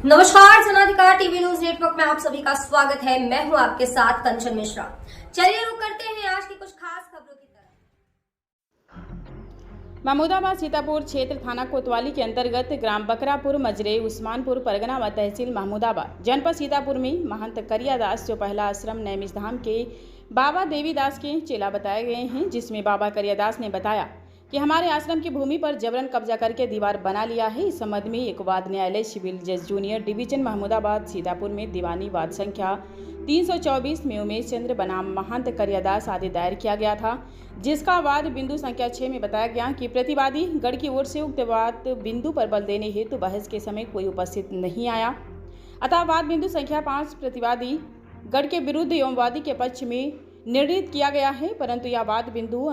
नमस्कार, जनाधिकार TV news network में आप सभी का स्वागत है। मैं हूं आपके साथ कंचन मिश्रा। चलिए रुक करते हैं आज की कुछ खास खबरों की तरफ। महमूदाबाद सीतापुर क्षेत्र थाना कोतवाली के अंतर्गत ग्राम बकरापुर मजरे उस्मानपुर परगना व तहसील महमूदाबाद जनपद सीतापुर में महंत करियादास जो पहला आश्रम नैमिष धाम के बाबा देवीदास के चेला बताए गए हैं, जिसमें बाबा करियादास ने बताया कि हमारे आश्रम की भूमि पर जबरन कब्जा करके दीवार बना लिया है। इस संबंध में एक वाद न्यायालय सिविल जज जूनियर डिवीजन महमूदाबाद सीतापुर में दीवानी वाद संख्या 324 में उमेश चंद्र बनाम महंत करियादास आदि दायर किया गया था, जिसका वाद बिंदु संख्या 6 में बताया गया कि प्रतिवादी गढ़ की ओर से उक्त वाद बिंदु पर बल देने हेतु बहस के समय कोई उपस्थित नहीं आया। अतः वाद बिंदु संख्या 5 प्रतिवादी गढ़ के विरुद्ध एवं वादी के पक्ष में निर्णित किया गया है, परंतु यह वाद बिंदु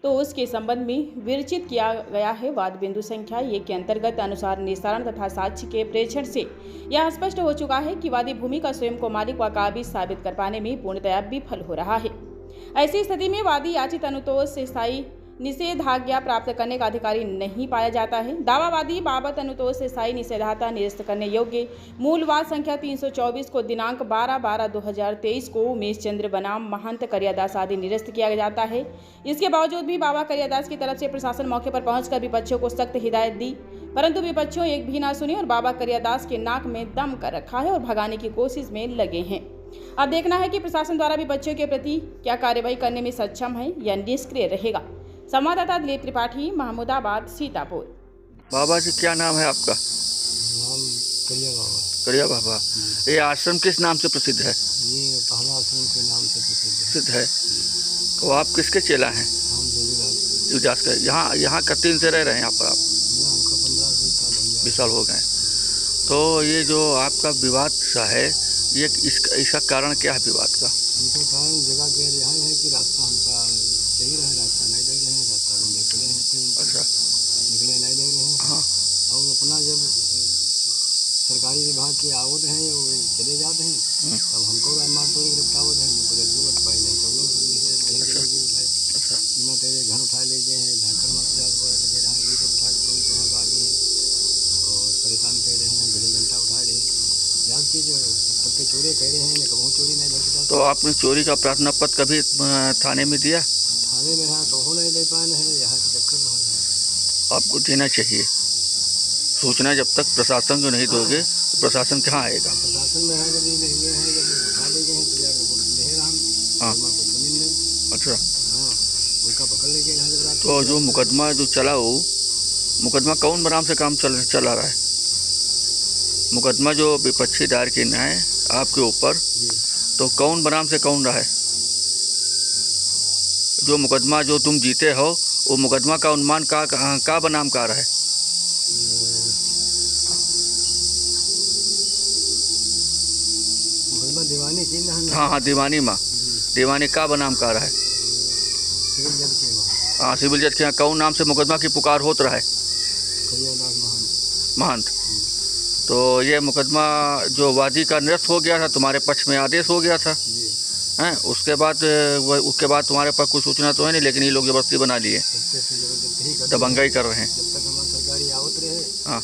तो उसके संबंध में विरचित किया गया है। वाद बिंदु संख्या 1 के अंतर्गत अनुसार निस्तारण तथा साक्ष्य के प्रेक्षण से यह स्पष्ट हो चुका है कि वादी भूमि का स्वयं को मालिक व काबिज साबित कर पाने में पूर्णतया विफल हो रहा है। ऐसी स्थिति में वादी याचित अनुतोष से स्थायी निषेधाज्ञा प्राप्त करने का अधिकारी नहीं पाया जाता है। दावावादी बाबत अनुतोष से स्थायी निषेधाज्ञा निरस्त करने योग्य मूल वाद संख्या 324 को दिनांक 12/12/2023 को उमेश चंद्र बनाम महंत करियादास आदि निरस्त किया जाता है। इसके बावजूद भी बाबा करियादास की तरफ से प्रशासन मौके पर पहुंचकर विपक्षियों को सख्त हिदायत दी, परंतु विपक्षियों एक भी ना सुनी और बाबा करियादास के नाक में दम कर रखा है और भगाने की कोशिश में लगे हैं। अब देखना है कि प्रशासन द्वारा विपक्षियों के प्रति क्या कार्रवाई करने में सक्षम है या निष्क्रिय रहेगा। संवाददाता दिलीप त्रिपाठी, महमूदाबाद, सीतापुर। बाबा जी, क्या नाम है आपका? नाम करिया बाबा। करिया बाबा। ये आश्रम किस नाम से प्रसिद्ध है? ये पहला आश्रम के नाम से प्रसिद्ध है। तो आप किसके चेला हैं? हम देवीदास। देवीदास का। यहाँ कब दिन से रह रहे हैं यहाँ पर आप? हमको 15-20 साल हो गए। तो ये जो आपका विवाद सा है, ये इसका कारण क्या है विवाद का? इनके कारण जगह के यहाँ है कि रास्ता हमका चाहिए रहा, रास्ता नहीं दे रहे हैं, रास्ता में निकले हैं, फिर अच्छा, निकले नहीं दे रहे हैं। हाँ। और अपना जब सरकारी विभाग के आवत हैं वो चले जाते हैं, तब हमको मार तोड़ के निपटावत है, उनको जरूरत पाई नहीं तो लोग सब उठाए। अच्छा। मैं तेरे घर उठा ले गए हैं, भयंकर मार लगे रहे हैं, ये सब उठा के कोई यहाँ बाहर में और परेशान कर रहे हैं, घड़ी घंटा उठा रहे हैं, याद चीज तब के चोरी कह रहे हैं, कभी चोरी नहीं भरता। तो आपने चोरी का प्रार्थना पत्र कभी थाने में दिया? थाने में हाँ तो हो नहीं दे पाए हैं, यहाँ से चक्कर रहा है। आपको देना चाहिए सूचना। जब तक प्रशासन को नहीं दोगे तो प्रशासन कहाँ आएगा? प्रशासन में है, यदि नहीं हुए हैं, जब उठा ले गए हैं तो जाकर ले रहा हम। हाँ। कुछ सुनी नहीं। अच्छा। हाँ, उनका पकड़ ले गए यहाँ जब। तो जो मुकदमा जो चला हो, मुकदमा कौन बराम से काम चला रहा है? मुकदमा जो विपक्षी दायर किया है आपके ऊपर, तो कौन बराम से कौन रहा है? जो मुकदमा जो तुम जीते हो, वो मुकदमा का उन्मान का बनाम का रहा है? मुकदमा दीवानी की ना। हाँ, दीवानी माँ, दीवानी का बनाम का रहा है? सिविल जज के वहाँ। हाँ, सिविल जज के यहाँ कौन नाम से मुकदमा की पुकार होत रहा है? करियादास महंत। तो ये मुकदमा जो वादी का निरस्त हो गया था, तुम्हारे पक्ष में आदेश हो गया था हैं, उसके बाद तुम्हारे पास कोई सूचना तो है नहीं, लेकिन ये लोग जबरदस्ती बना लिए, दबंगाई कर रहे हैं। जब तक हमारी सरकारी आवत रहे, हाँ।